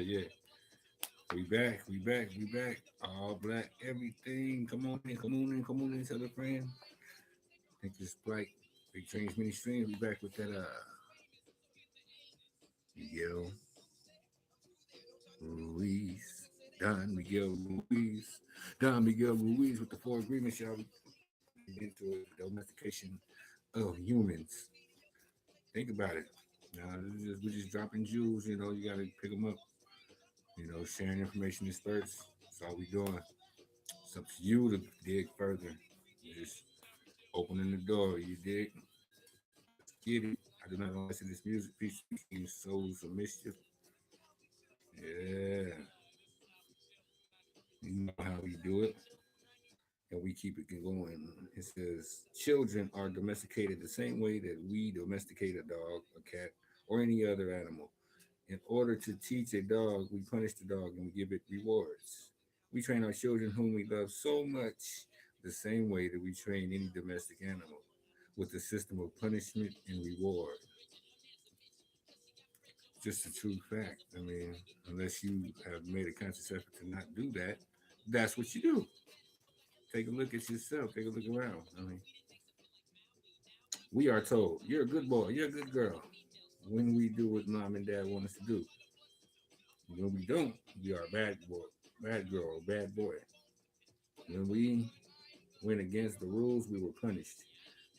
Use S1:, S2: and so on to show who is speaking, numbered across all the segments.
S1: Yeah. We back. All black, everything. Come on in, tell a friend. Think this Plight. Big change, many streams. We back with that Miguel Ruiz. Don Miguel Ruiz. Don Miguel Ruiz with the four agreements, y'all. We get into it. Domestication of humans. Think about it. Now, we're just dropping jewels, you gotta pick them up. Sharing information in spurts. That's all we doing. It's up to you to dig further. Just opening the door, you dig? Let's get it. I do not know listen to this music. Peace, peace, souls of mischief. Yeah. You know how we do it. And we keep it going. It says children are domesticated the same way that we domesticate a dog, a cat, or any other animal. In order to teach a dog, we punish the dog and we give it rewards. We train our children, whom we love so much, the same way that we train any domestic animal, with a system of punishment and reward. Just a true fact. I mean, unless you have made a conscious effort to not do that, that's what you do. Take a look at yourself. Take a look around. I mean, we are told, you're a good boy, you're a good girl, when we do what mom and dad want us to do. When we don't, we are a bad boy, bad girl, bad boy. When we went against the rules, we were punished.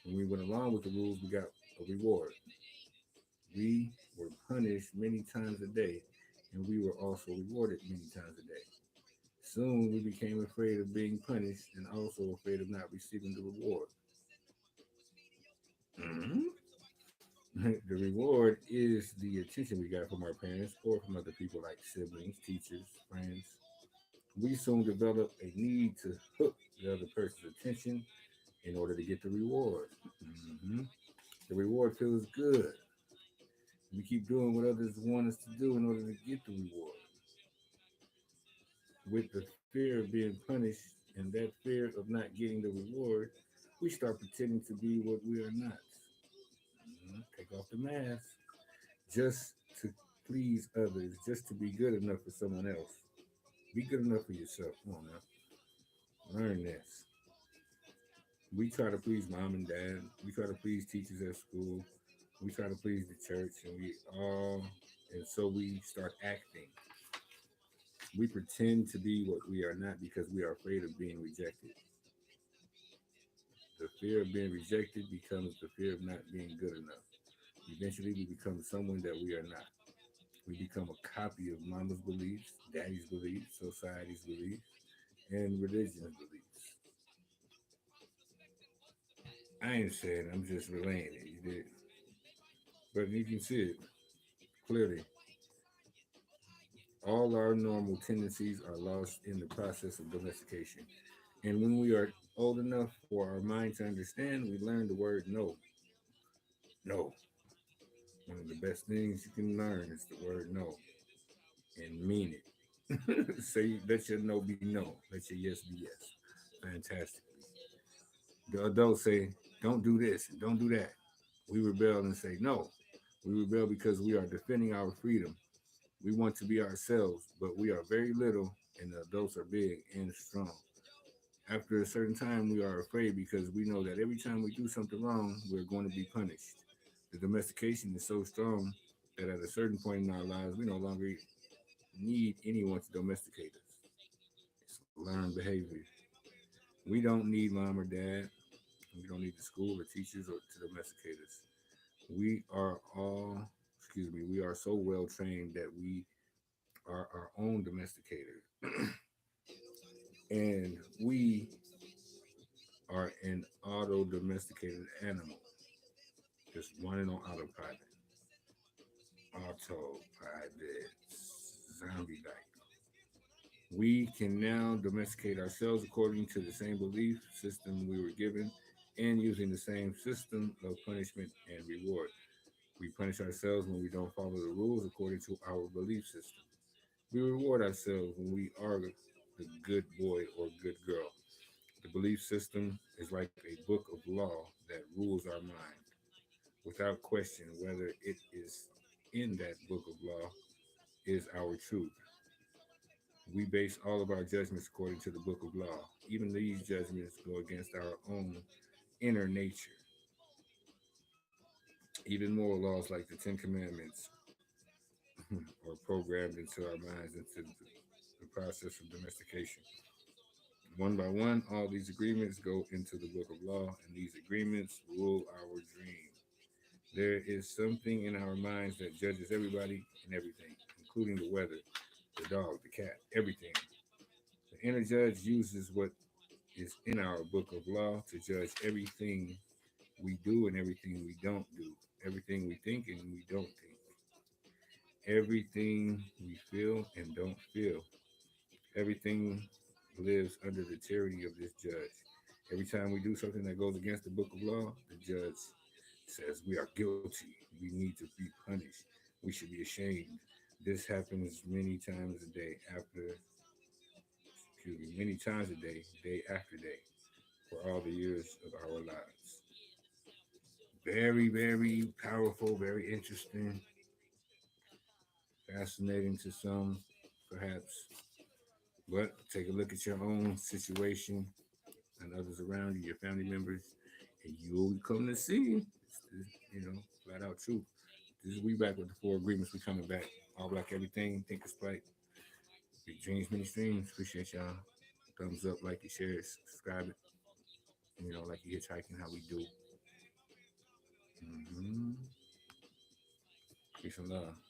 S1: When we went along with the rules, we got a reward. We were punished many times a day, and we were also rewarded many times a day. Soon we became afraid of being punished and also afraid of not receiving the reward. Mhm. The reward is the attention we got from our parents or from other people like siblings, teachers, friends. We soon develop a need to hook the other person's attention in order to get the reward. Mhm. The reward feels good. We keep doing what others want us to do in order to get the reward. With the fear of being punished and that fear of not getting the reward, we start pretending to be what we are not. Take off the mask just to please others, just to be good enough for someone else. Be good enough for yourself. Come on now. Learn this. We try to please mom and dad. We try to please teachers at school. We try to please the church, and so we start acting. We pretend to be what we are not because we are afraid of being rejected. The fear of being rejected becomes the fear of not being good enough. Eventually, we become someone that we are not. We become a copy of mama's beliefs, daddy's beliefs, society's beliefs, and religion's beliefs. I ain't saying I'm just relaying it, you did. But you can see it clearly. All our normal tendencies are lost in the process of domestication. And when we are old enough for our mind to understand, we learn the word no. No. One of the best things you can learn is the word no and mean it. Say, let your no be no. Let your yes be yes. Fantastically. The adults say, don't do this and don't do that. We rebel and say no. We rebel because we are defending our freedom. We want to be ourselves, but we are very little, and the adults are big and strong. After a certain time, we are afraid because we know that every time we do something wrong, we're going to be punished. The domestication is so strong that at a certain point in our lives, we no longer need anyone to domesticate us. It's learned behavior. We don't need mom or dad. We don't need the school or teachers or to domesticate us. We are all, we are so well trained that we are our own domesticators. And we are an auto domesticated animal, just running on autopilot. Autopilot. Zombie like. We can now domesticate ourselves according to the same belief system we were given and using the same system of punishment and reward. We punish ourselves when we don't follow the rules according to our belief system. We reward ourselves when we are the good boy or good girl. The belief system is like a book of law that rules our mind. Without question, whether it is in that book of law, is our truth. We base all of our judgments according to the book of law. Even these judgments go against our own inner nature. Even moral laws like the Ten Commandments are programmed into our minds into the process of domestication. One by one, all these agreements go into the book of law, and these agreements rule our dream. There is something in our minds that judges everybody and everything, including the weather, the dog, the cat, everything. The inner judge uses what is in our book of law to judge everything we do and everything we don't do, everything we think and we don't think, everything we feel and don't feel. Everything lives under the tyranny of this judge. Every time we do something that goes against the book of law, the judge says we are guilty. We need to be punished. We should be ashamed. This happens many times a day after, excuse me, many times a day after day, for all the years of our lives. Very, very powerful, very interesting, fascinating to some, perhaps. But take a look at your own situation and others around you, your family members, and you'll come to see, it's the, flat out truth. This is we back with the four agreements. We coming back. All black everything. Think it's Plight. Big dreams, many streams. Appreciate y'all. Thumbs up, like it, share it, subscribe it. Like you hitchhiking, how we do. Mm-hmm. Peace and love.